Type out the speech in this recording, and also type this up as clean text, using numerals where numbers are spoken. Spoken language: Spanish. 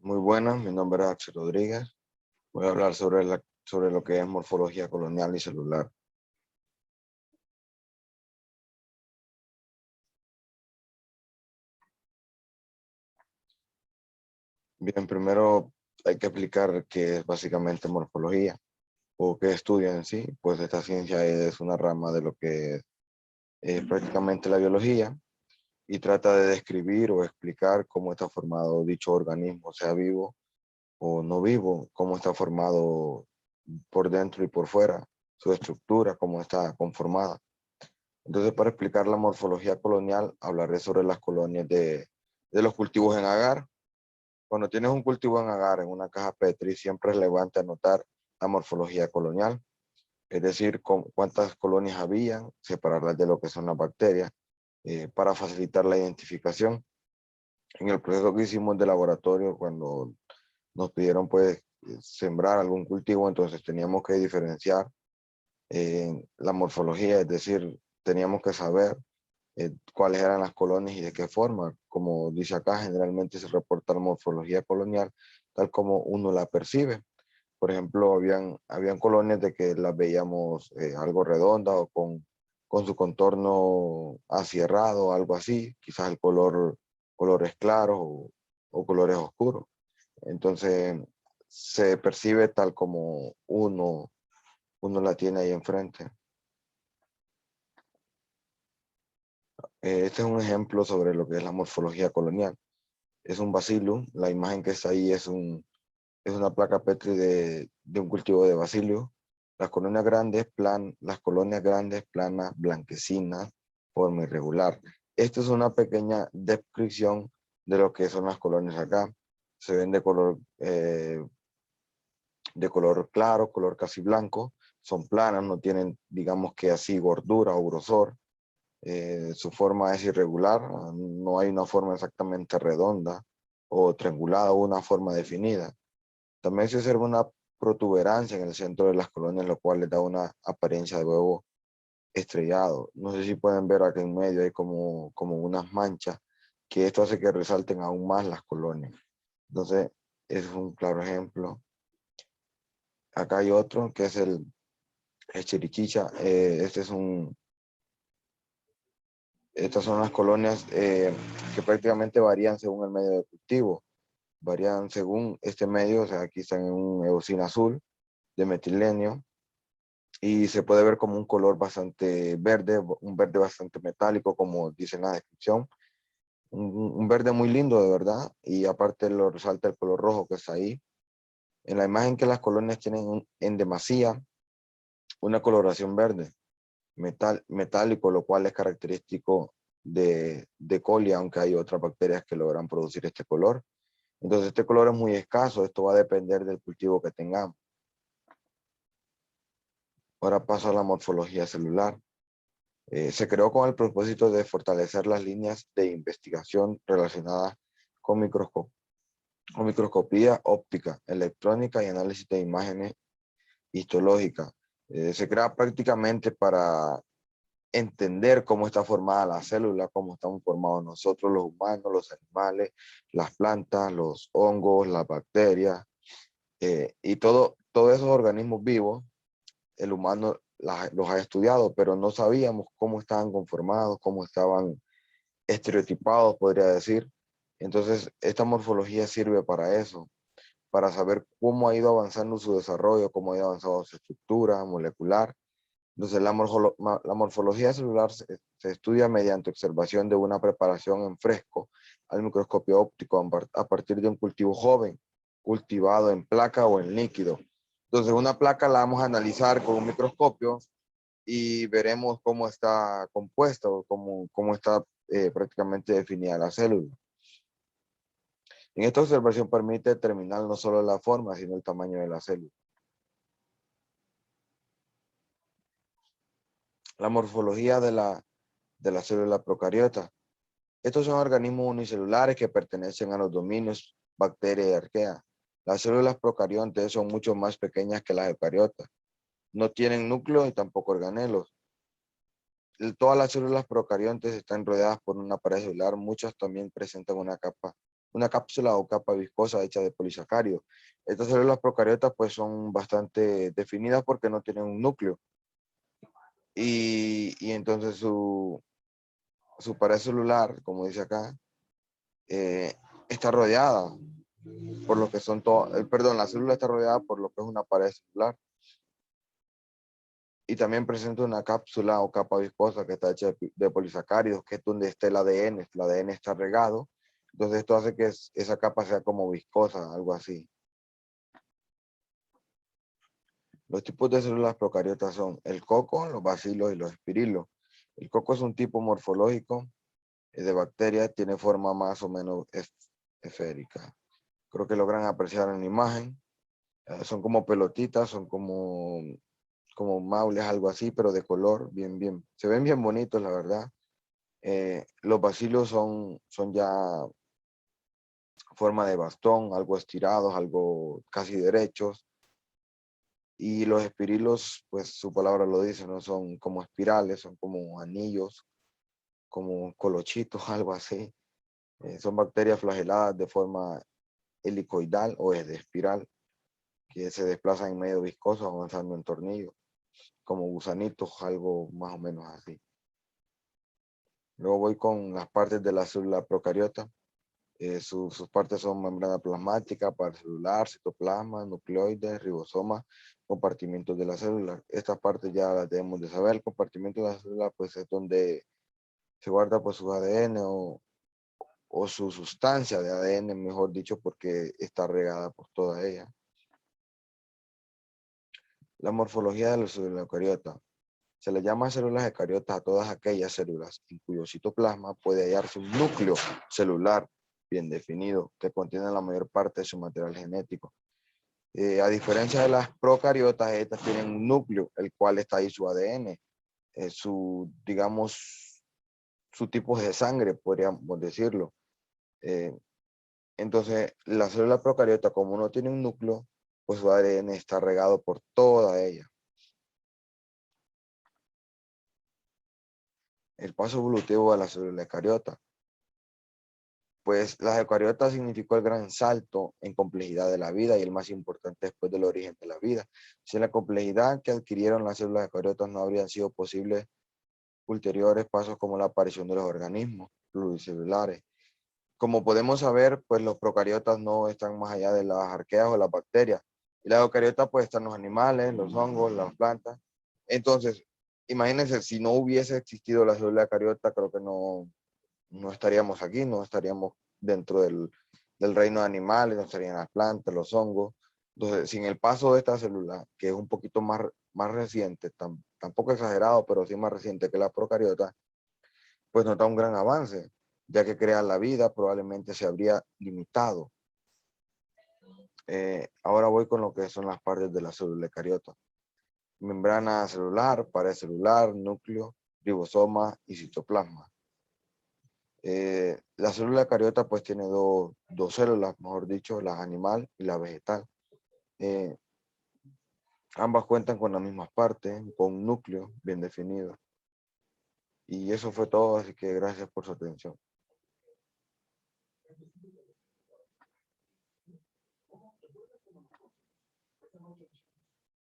Muy buenas, mi nombre es Axel Rodríguez. Voy a hablar sobre lo que es morfología colonial y celular. Bien, primero hay que explicar qué es básicamente morfología o qué estudia en sí. Pues esta ciencia es una rama de lo que es prácticamente la biología y trata de describir o explicar cómo está formado dicho organismo, sea vivo o no vivo, cómo está formado por dentro y por fuera, su estructura, cómo está conformada. Entonces, para explicar la morfología colonial, hablaré sobre las colonias de los cultivos en agar. Cuando tienes un cultivo en agar en una caja Petri, siempre es relevante anotar la morfología colonial, es decir, cuántas colonias habían, separarlas de lo que son las bacterias, para facilitar la identificación. En el proceso que hicimos de laboratorio, cuando nos pidieron pues sembrar algún cultivo, entonces teníamos que diferenciar la morfología, es decir, teníamos que saber cuáles eran las colonias y de qué forma. Como dice acá, generalmente se reporta la morfología colonial tal como uno la percibe. Por ejemplo, habían colonias de que las veíamos algo redonda o con su contorno asierrado, algo así, quizás el colores claros o colores oscuros. Entonces, se percibe tal como uno la tiene ahí enfrente. Este es un ejemplo sobre lo que es la morfología colonial. Es un bacillus, la imagen que está ahí es una placa Petri de un cultivo de bacillus. Las colonias grandes, planas, blanquecinas, forma irregular. Esta es una pequeña descripción de lo que son las colonias acá. Se ven de color claro, color casi blanco. Son planas, no tienen, digamos que así, gordura o grosor. Su forma es irregular, no hay una forma exactamente redonda o triangulada o una forma definida. También se observa una protuberancia en el centro de las colonias, lo cual les da una apariencia de huevo estrellado. No sé si pueden ver aquí en medio hay como unas manchas, que esto hace que resalten aún más las colonias. Entonces, es un claro ejemplo. Acá hay otro que es el chirichicha. Estas son las colonias que prácticamente varían según el medio de cultivo. Varían según este medio, o sea, aquí están en un eosina azul de metilenio y se puede ver como un color bastante verde, un verde bastante metálico, como dice en la descripción. Un verde muy lindo, de verdad, y aparte lo resalta el color rojo que está ahí. En la imagen que las colonias tienen en demasía una coloración verde, metálico, lo cual es característico de colia, aunque hay otras bacterias que logran producir este color. Entonces este color es muy escaso, esto va a depender del cultivo que tengamos. Ahora paso a la morfología celular. Se creó con el propósito de fortalecer las líneas de investigación relacionadas con, con microscopía óptica, electrónica y análisis de imágenes histológicas. Se crea prácticamente para entender cómo está formada la célula, cómo estamos formados nosotros, los humanos, los animales, las plantas, los hongos, las bacterias, y todos esos organismos vivos, el humano los ha estudiado, pero no sabíamos cómo estaban conformados, cómo estaban estereotipados, podría decir. Entonces, esta morfología sirve para eso, para saber cómo ha ido avanzando su desarrollo, cómo ha ido avanzando su estructura molecular. Entonces, la morfología celular se estudia mediante observación de una preparación en fresco al microscopio óptico a partir de un cultivo joven, cultivado en placa o en líquido. Entonces, una placa la vamos a analizar con un microscopio y veremos cómo está compuesta o cómo está prácticamente definida la célula. En esta observación permite determinar no solo la forma, sino el tamaño de la célula. La morfología de la célula procariota. Estos son organismos unicelulares que pertenecen a los dominios bacteria y arquea. Las células procariontes son mucho más pequeñas que las eucariotas. No tienen núcleo y tampoco organelos. Todas las células procariontes están rodeadas por una pared celular. Muchas también presentan una capa una cápsula o capa viscosa hecha de polisacáridos. Estas células procariotas pues son bastante definidas porque no tienen un núcleo. Y entonces su pared celular, como dice acá, está rodeada por lo que son perdón, la célula está rodeada por lo que es una pared celular. Y también presenta una cápsula o capa viscosa que está hecha de polisacáridos, que es donde está el ADN. El ADN está regado. Entonces esto hace que esa capa sea como viscosa, algo así. Los tipos de células procariotas son el coco, los bacilos y los espirilos. El coco es un tipo morfológico de bacteria, tiene forma más o menos esférica. Creo que logran apreciar en la imagen. Son como pelotitas, son como maules, algo así, pero de color, bien. Se ven bien bonitos, la verdad. Los bacilos son ya forma de bastón, algo estirados, algo casi derechos. Y los espirilos, pues su palabra lo dice, no son como espirales, son como anillos, como colochitos, algo así. Son bacterias flageladas de forma helicoidal o de espiral, que se desplazan en medio viscoso avanzando en tornillos, como gusanitos, algo más o menos así. Luego voy con las partes de la célula procariota. Sus partes son membrana plasmática, paracelular, citoplasma, nucleoides, ribosoma, compartimientos de la célula. Estas partes ya las debemos de saber. El compartimiento de la célula pues es donde se guarda pues su ADN o su sustancia de ADN, mejor dicho, porque está regada por toda ella. La morfología de la célula eucariota. Se le llama células eucariotas a todas aquellas células en cuyo citoplasma puede hallarse un núcleo celular bien definido que contiene la mayor parte de su material genético. A diferencia de las procariotas, estas tienen un núcleo, el cual está ahí su ADN, digamos, su tipo de sangre, podríamos decirlo. Entonces, la célula procariota, como no tiene un núcleo, pues su ADN está regado por toda ella. El paso evolutivo de la célula eucariota. Pues las eucariotas significó el gran salto en complejidad de la vida y el más importante después del origen de la vida. Sin la complejidad que adquirieron las células eucariotas no habrían sido posibles ulteriores pasos como la aparición de los organismos pluricelulares. Como podemos saber, pues los procariotas no están más allá de las arqueas o las bacterias. Y las eucariotas pues están los animales, los hongos, las plantas. Entonces, imagínense, si no hubiese existido la célula eucariota, creo que no estaríamos aquí, no estaríamos dentro del reino de animales, no estarían las plantas, los hongos. Entonces, sin el paso de esta célula, que es un poquito más reciente, tampoco exagerado, pero sí más reciente que la procariota, pues nota un gran avance, ya que crear la vida probablemente se habría limitado. Ahora voy con lo que son las partes de la célula eucariota. Membrana celular, pared celular, núcleo, ribosoma y citoplasma. La célula eucariota pues tiene dos células, mejor dicho, la animal y la vegetal. Ambas cuentan con las mismas partes, con un núcleo bien definido. Y eso fue todo, así que gracias por su atención.